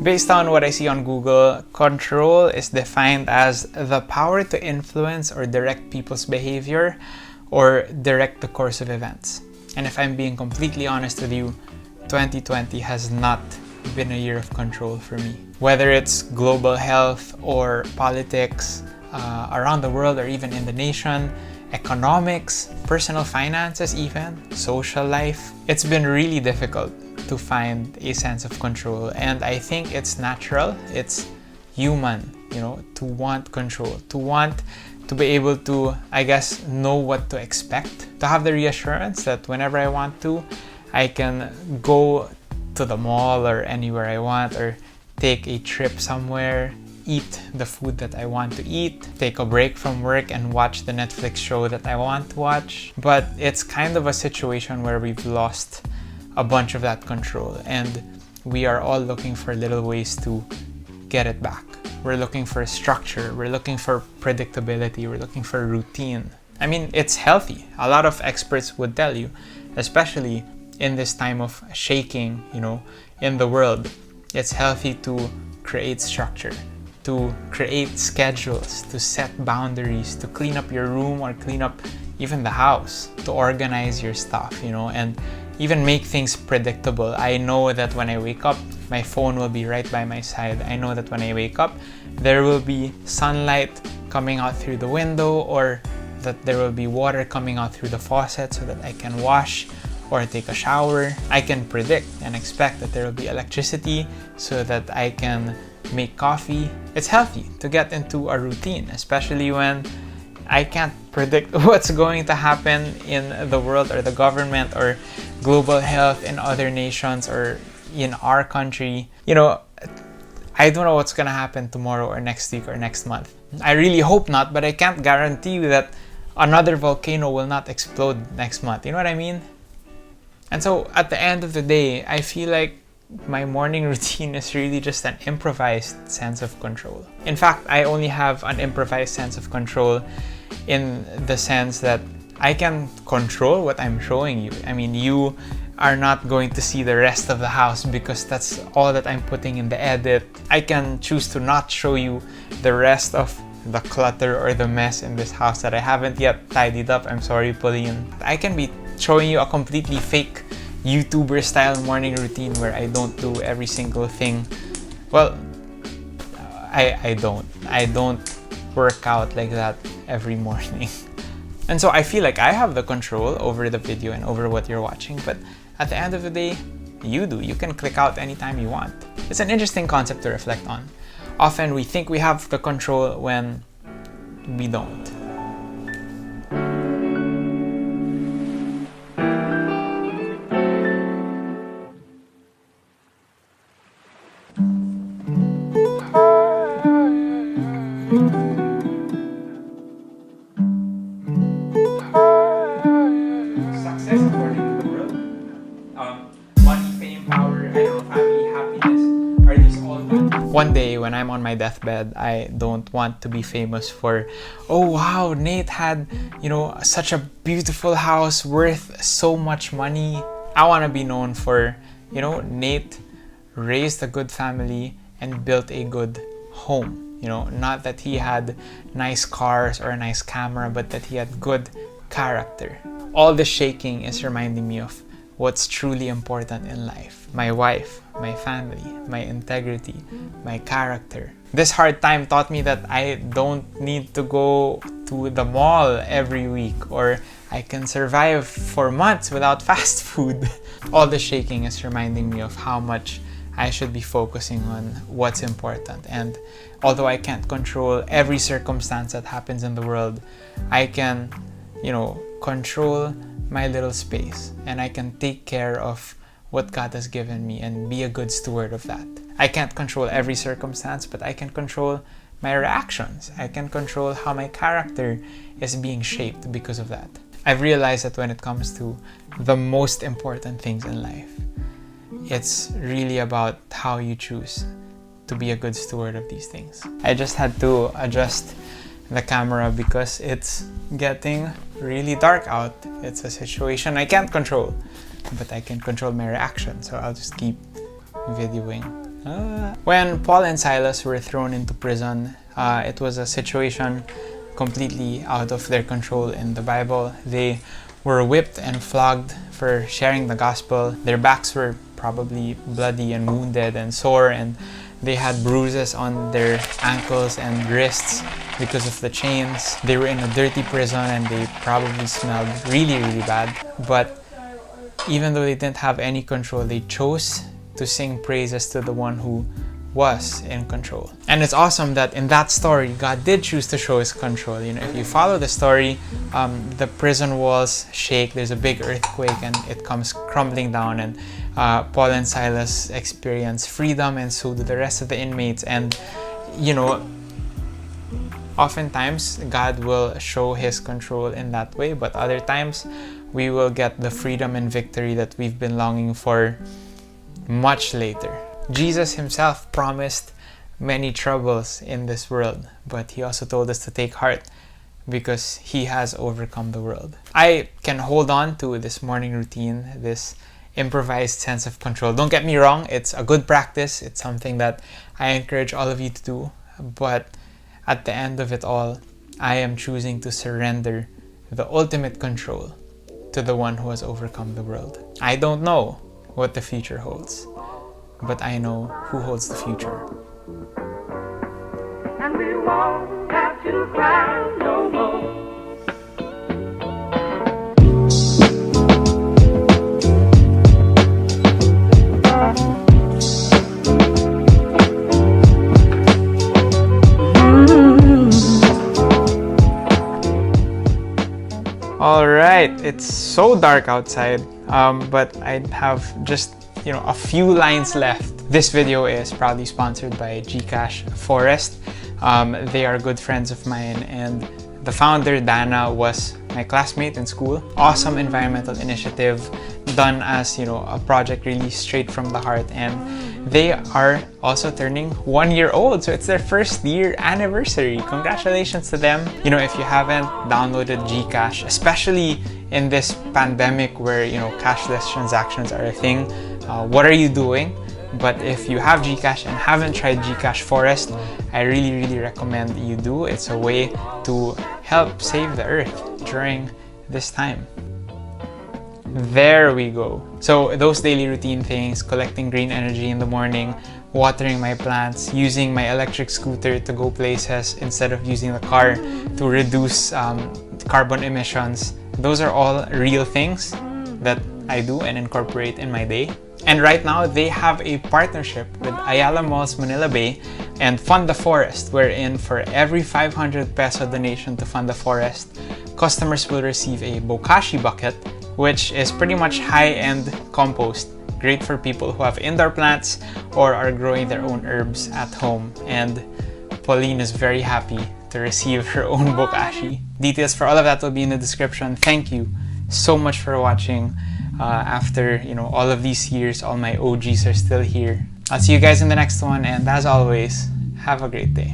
Based on what I see on Google, control is defined as the power to influence or direct people's behavior or direct the course of events. And if I'm being completely honest with you, 2020 has not been a year of control for me. Whether it's global health or politics around the world or even in the nation, economics, personal finances even, social life, it's been really difficult to find a sense of control. And I think it's natural, it's human, to want control, to want to be able to, I guess, know what to expect, to have the reassurance that whenever I want to, I can go to the mall or anywhere I want, or take a trip somewhere, eat the food that I want to eat, take a break from work and watch the Netflix show that I want to watch. But it's kind of a situation where we've lost a bunch of that control, and we are all looking for little ways to get it back. We're looking for structure, we're looking for predictability, we're looking for routine. I mean, it's healthy. A lot of experts would tell you, especially in this time of shaking, in the world, it's healthy to create structure, to create schedules, to set boundaries, to clean up your room or clean up even the house, to organize your stuff, and even make things predictable. I know that when I wake up, my phone will be right by my side. I know that when I wake up, there will be sunlight coming out through the window, or that there will be water coming out through the faucet so that I can wash or take a shower. I can predict and expect that there will be electricity so that I can make coffee. It's healthy to get into a routine, especially when I can't predict what's going to happen in the world or the government or global health in other nations or in our country. I don't know what's gonna happen tomorrow or next week or next month. I really hope not, but I can't guarantee you that another volcano will not explode next month. You know what I mean? And so at the end of the day, I feel like my morning routine is really just an improvised sense of control. In fact, I only have an improvised sense of control in the sense that I can control what I'm showing you. I mean, you are not going to see the rest of the house because that's all that I'm putting in the edit. I can choose to not show you the rest of the clutter or the mess in this house that I haven't yet tidied up. I'm sorry, Pauline. I can be showing you a completely fake YouTuber style morning routine where I don't do every single thing. Well, I don't work out like that every morning. And so I feel like I have the control over the video and over what you're watching, but at the end of the day, you do. You can click out anytime you want. It's an interesting concept to reflect on. Often we think we have the control when we don't. Success according to the world, money, fame, power, family, happiness, are these all good? One day when I'm on my deathbed, I don't want to be famous for, oh wow, Nate had, such a beautiful house worth so much money. I want to be known for, Nate raised a good family and built a good home. Not that he had nice cars or a nice camera, but that he had good character. All the shaking is reminding me of what's truly important in life. My wife, my family, my integrity, my character. This hard time taught me that I don't need to go to the mall every week, or I can survive for months without fast food. All the shaking is reminding me of how much I should be focusing on what's important. And although I can't control every circumstance that happens in the world, I can, control my little space, and I can take care of what God has given me and be a good steward of that. I can't control every circumstance, but I can control my reactions. I can control how my character is being shaped because of that. I've realized that when it comes to the most important things in life, it's really about how you choose to be a good steward of these things. I just had to adjust the camera because it's getting really dark out. It's a situation I can't control, but I can control my reaction, so I'll just keep videoing. When Paul and Silas were thrown into prison, it was a situation completely out of their control in the Bible. They were whipped and flogged for sharing the gospel. Their backs were probably bloody and wounded and sore, and they had bruises on their ankles and wrists because of the chains. They were in a dirty prison and they probably smelled really, really bad. But even though they didn't have any control, they chose to sing praises to the one who was in control. And it's awesome that in that story, God did choose to show his control. You know, if you follow the story, the prison walls shake, there's a big earthquake, and it comes crumbling down, and Paul and Silas experience freedom, and so do the rest of the inmates. And you know, oftentimes God will show his control in that way, but other times we will get the freedom and victory that we've been longing for much later. Jesus himself promised many troubles in this world, but he also told us to take heart because he has overcome the world. I can hold on to this morning routine, this improvised sense of control. Don't get me wrong, it's a good practice. It's something that I encourage all of you to do. But at the end of it all, I am choosing to surrender the ultimate control to the one who has overcome the world. I don't know what the future holds, but I know who holds the future. And we won't have to cry no more. All right, it's so dark outside, but I have just a few lines left. This video is proudly sponsored by Gcash Forest. They are good friends of mine, and the founder, Dana, was my classmate in school. Awesome environmental initiative done as a project really straight from the heart, and they are also turning 1 year old, so it's their first year anniversary. Congratulations to them. If you haven't downloaded Gcash, especially in this pandemic where cashless transactions are a thing, what are you doing? But if you have Gcash and haven't tried Gcash Forest, I really recommend you do. It's a way to help save the earth during this time. There we go. So those daily routine things, collecting green energy in the morning, watering my plants, using my electric scooter to go places instead of using the car to reduce carbon emissions, those are all real things that I do and incorporate in my day. And right now, they have a partnership with Ayala Malls Manila Bay and Fund the Forest, wherein for every 500 peso donation to Fund the Forest, customers will receive a bokashi bucket, which is pretty much high-end compost, great for people who have indoor plants or are growing their own herbs at home. And Pauline is very happy to receive her own bokashi. Details for all of that will be in the description. Thank you so much for watching. After all of these years, all my OGs are still here. I'll see you guys in the next one, and as always, have a great day.